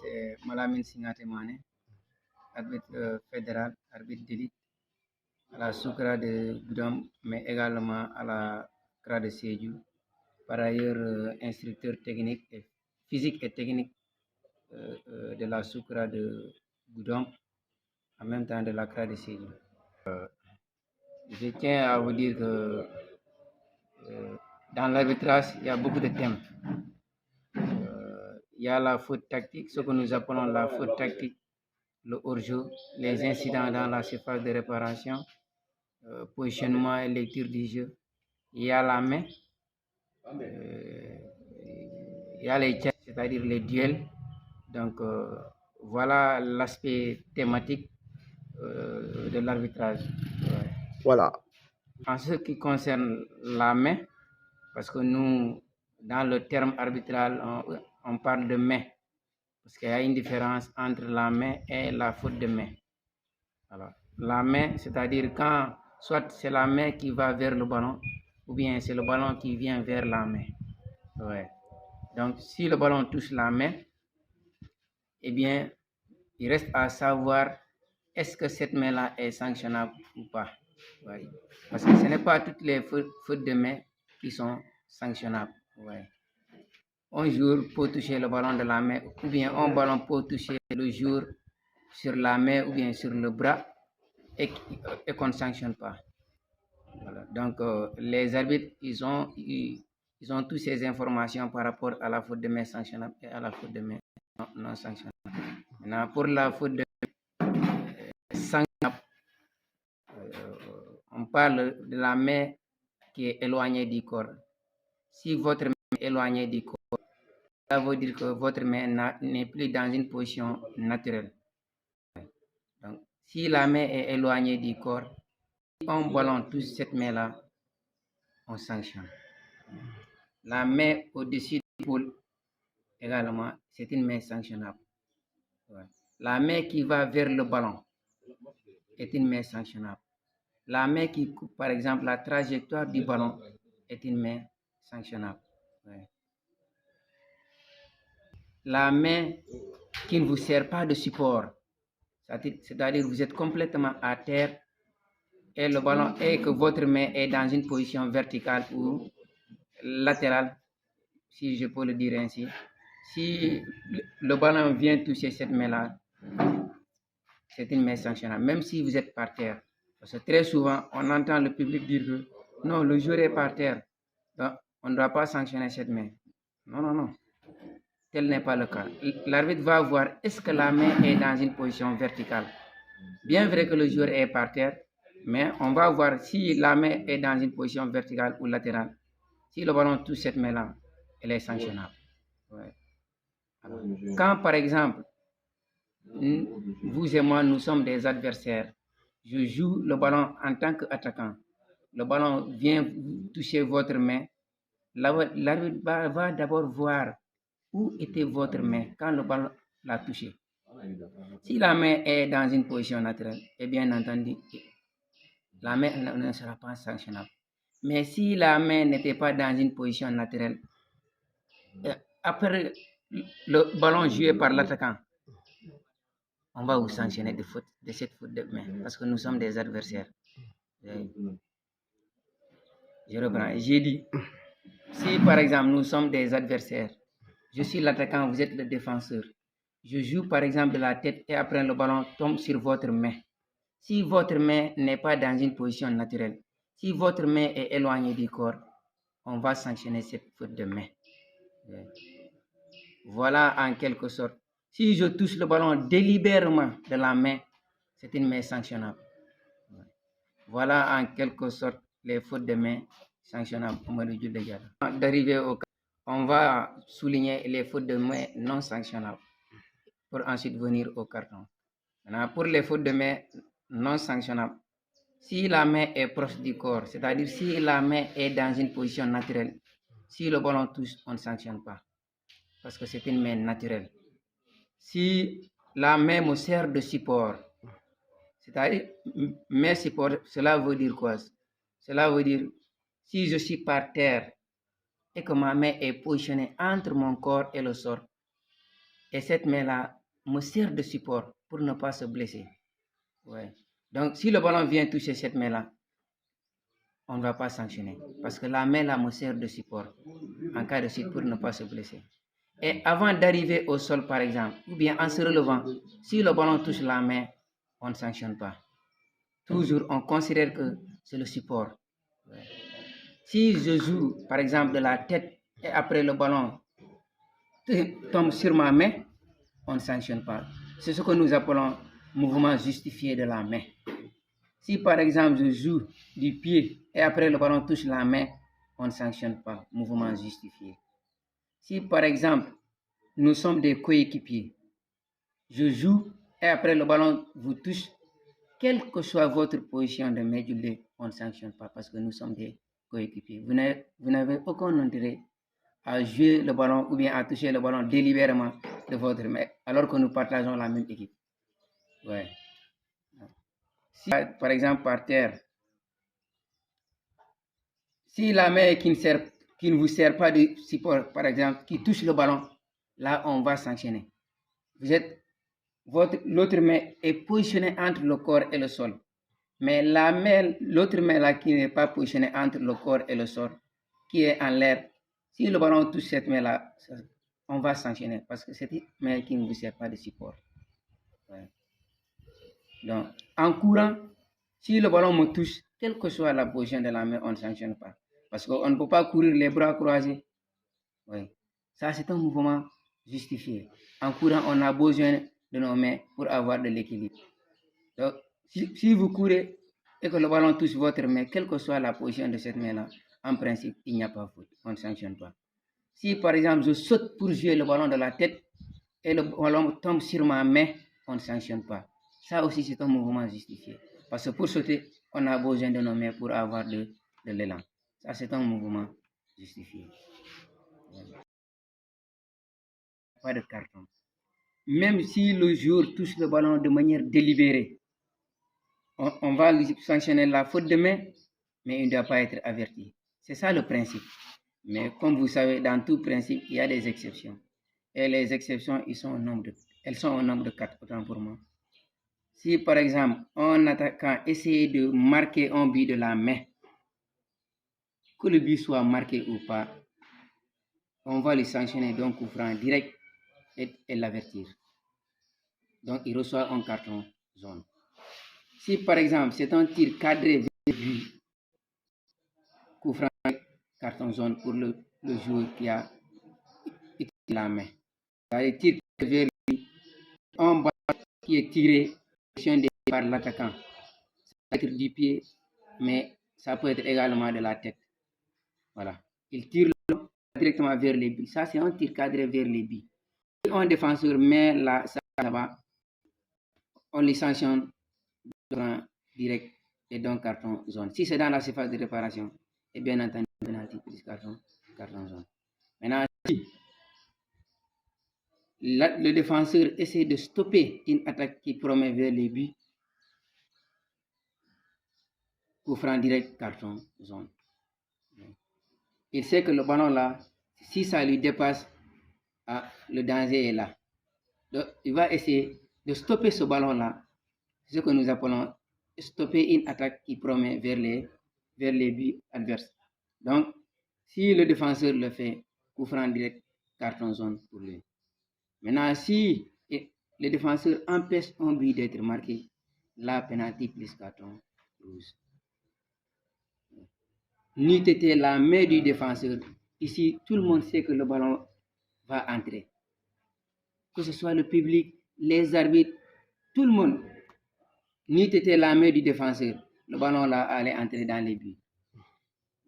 c'est Malamine Singate Mané, arbitre fédéral, arbitre d'élite à la Soukra de Goudam, mais également à la CRA de Sédhiou. Par ailleurs, instructeur technique et physique et technique de la Soukra de Goudam, en même temps de la CRA de Sédhiou. Je tiens à vous dire que dans l'arbitrage, il y a beaucoup de thèmes. Il y a la faute tactique, ce que nous appelons la faute tactique, le hors-jeu, les incidents dans la surface de réparation, positionnement et lecture du jeu. Il y a la main, il y a les checks, c'est-à-dire les duels. Donc, voilà l'aspect thématique de l'arbitrage. Voilà. En ce qui concerne la main, parce que nous, dans le terme arbitral, on parle de main, parce qu'il y a une différence entre la main et la faute de main. Alors, la main, c'est-à-dire quand soit c'est la main qui va vers le ballon, ou bien c'est le ballon qui vient vers la main. Ouais. Donc, si le ballon touche la main, eh bien, il reste à savoir est-ce que cette main-là est sanctionnable ou pas. Ouais. Parce que ce n'est pas toutes les fautes de main qui sont sanctionnables. Ouais. Un jour peut toucher le ballon de la main, ou bien un ballon peut toucher le jour sur la main ou bien sur le bras et qu'on ne sanctionne pas. Voilà. Donc, les arbitres, ils ont toutes ces informations par rapport à la faute de main sanctionnable et à la faute de main non sanctionnable. Maintenant, pour la faute de sanctionnable, on parle de la main qui est éloignée du corps. Si votre main est éloignée du corps, ça veut dire que votre main n'est plus dans une position naturelle. Donc, si la main est éloignée du corps, si un ballon touche cette main-là, on sanctionne. La main au-dessus de l'épaule, également, c'est une main sanctionnable. Ouais. La main qui va vers le ballon est une main sanctionnable. La main qui coupe, par exemple, la trajectoire du ballon est une main sanctionnable. Ouais. La main qui ne vous sert pas de support, c'est-à-dire que vous êtes complètement à terre et le ballon et que votre main est dans une position verticale ou latérale, si je peux le dire ainsi. Si le ballon vient toucher cette main-là, c'est une main sanctionnable, même si vous êtes par terre. Parce que très souvent, on entend le public dire que non, le joueur est par terre, donc on ne doit pas sanctionner cette main. Non, non, non. Tel n'est pas le cas. L'arbitre va voir est-ce que la main est dans une position verticale. Bien vrai que le joueur est par terre, mais on va voir si la main est dans une position verticale ou latérale. Si le ballon touche cette main-là, elle est sanctionnable. Ouais. Alors, quand par exemple, vous et moi, nous sommes des adversaires, je joue le ballon en tant qu'attaquant, le ballon vient toucher votre main, l'arbitre va d'abord voir où était votre main quand le ballon l'a touché. Si la main est dans une position naturelle, et bien entendu, la main ne sera pas sanctionnable. Mais si la main n'était pas dans une position naturelle, après le ballon joué par l'attaquant, on va vous sanctionner de cette faute de main parce que nous sommes des adversaires. Je reprends. J'ai dit, si par exemple nous sommes des adversaires, je suis l'attaquant, vous êtes le défenseur. Je joue par exemple de la tête et après le ballon tombe sur votre main. Si votre main n'est pas dans une position naturelle, si votre main est éloignée du corps, on va sanctionner cette faute de main. Voilà en quelque sorte. Si je touche le ballon délibérément de la main, c'est une main sanctionnable. Voilà en quelque sorte les fautes de main sanctionnables. D'arriver au cas, on va souligner les fautes de main non sanctionnables pour ensuite venir au carton. Maintenant, pour les fautes de main non sanctionnables, si la main est proche du corps, c'est-à-dire si la main est dans une position naturelle, si le ballon touche, on ne sanctionne pas parce que c'est une main naturelle. Si la main me sert de support, c'est-à-dire mes supports, cela veut dire quoi? Cela veut dire si je suis par terre et que ma main est positionnée entre mon corps et le sol, Et cette main-là me sert de support pour ne pas se blesser. Ouais. Donc, si le ballon vient toucher cette main-là, on ne va pas sanctionner. Parce que la main-là me sert de support en cas de chute pour ne pas se blesser. Et avant d'arriver au sol, par exemple, ou bien en se relevant, si le ballon touche la main, on ne sanctionne pas. Toujours, on considère que c'est le support. Ouais. Si je joue, par exemple, de la tête et après le ballon tombe sur ma main, on ne sanctionne pas. C'est ce que nous appelons mouvement justifié de la main. Si par exemple je joue du pied et après le ballon touche la main, on ne sanctionne pas, mouvement justifié. Si par exemple nous sommes des coéquipiers, je joue et après le ballon vous touche, quelle que soit votre position de méduler, on ne sanctionne pas parce que nous sommes des coéquipiers. Vous n'avez aucun intérêt à jouer le ballon ou bien à toucher le ballon délibérément de votre main alors que nous partageons la même équipe. Ouais. Si par exemple par terre, si la main qui ne vous sert pas de support, par exemple, qui touche le ballon, là on va sanctionner. L'autre main est positionnée entre le corps et le sol. Mais l'autre main là qui n'est pas positionnée entre le corps et le sol, qui est en l'air, si le ballon touche cette main là, on va sanctionner parce que c'est une main qui ne vous sert pas de support. Ouais. Donc, en courant, si le ballon me touche, quelle que soit la position de la main, on ne sanctionne pas. Parce qu'on ne peut pas courir les bras croisés. Oui. Ça, c'est un mouvement justifié. En courant, on a besoin de nos mains pour avoir de l'équilibre. Donc, si vous courez et que le ballon touche votre main, quelle que soit la position de cette main-là, en principe, il n'y a pas faute. On ne sanctionne pas. Si, par exemple, je saute pour jouer le ballon de la tête et le ballon tombe sur ma main, on ne sanctionne pas. Ça aussi, c'est un mouvement justifié. Parce que pour sauter, on a besoin de nos mains pour avoir de l'élan. Ça, c'est un mouvement justifié. Pas de carton. Même si le joueur touche le ballon de manière délibérée, on va lui sanctionner la faute de main, mais il ne doit pas être averti. C'est ça le principe. Mais comme vous savez, dans tout principe, il y a des exceptions. Et les exceptions, elles sont au nombre de 4, autant pour moi. Si par exemple, un attaquant essaie de marquer un but de la main, que le but soit marqué ou pas, on va lui sanctionner d'un coup franc direct et l'avertir. Donc, il reçoit un carton jaune. Si par exemple, c'est un tir cadré vers le but, coup franc, carton jaune pour le joueur qui a utilisé la main. C'est-à-dire tir vers le but, un ballon qui est tiré par l'attaquant. Ça peut être du pied, mais ça peut être également de la tête. Voilà. Il tire directement vers les buts. Ça, c'est un tir cadré vers les buts. Si un défenseur met ça là-bas, on les sanctionne direct et donc carton jaune. Si c'est dans la surface de réparation, et bien entendu, penalty plus carton jaune. Maintenant, si le défenseur essaie de stopper une attaque qui promet vers les buts, coup franc direct, carton jaune. Il sait que le ballon là, si ça lui dépasse, le danger est là. Donc, il va essayer de stopper ce ballon là, ce que nous appelons stopper une attaque qui promet vers les buts adverses. Donc, si le défenseur le fait, coup franc direct, carton jaune pour lui. Maintenant, si le défenseur empêche un but d'être marqué, la penalty plus carton rouge. N'eût été la main du défenseur, ici, tout le monde sait que le ballon va entrer. Que ce soit le public, les arbitres, tout le monde. N'eût été la main du défenseur, le ballon là allait entrer dans les buts.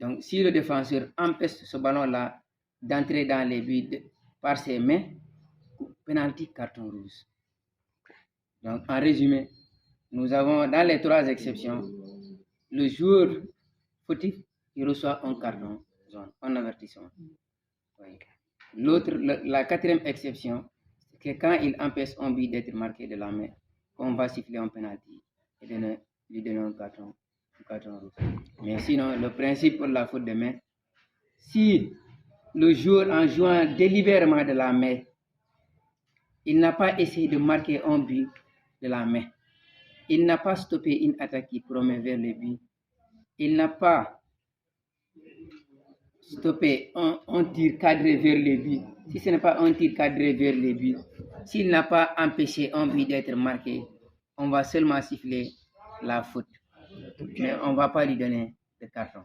Donc, si le défenseur empêche ce ballon-là d'entrer dans les buts par ses mains, penalty, carton rouge. Donc, en résumé, nous avons dans les 3 exceptions, le joueur fautif, il reçoit un carton jaune, un avertissement. Oui. La 4e exception, c'est que quand il empêche un but d'être marqué de la main, on va siffler un penalty et lui donner un carton rouge. Mais sinon, le principe pour la faute de main, si le joueur en jouant délibérément de la main Il n'a pas essayé de marquer un but de la main. Il n'a pas stoppé une attaque qui promet vers le but. Il n'a pas stoppé un tir cadré vers le but. Si ce n'est pas un tir cadré vers le but, s'il n'a pas empêché un but d'être marqué, on va seulement siffler la faute. Mais on ne va pas lui donner de carton.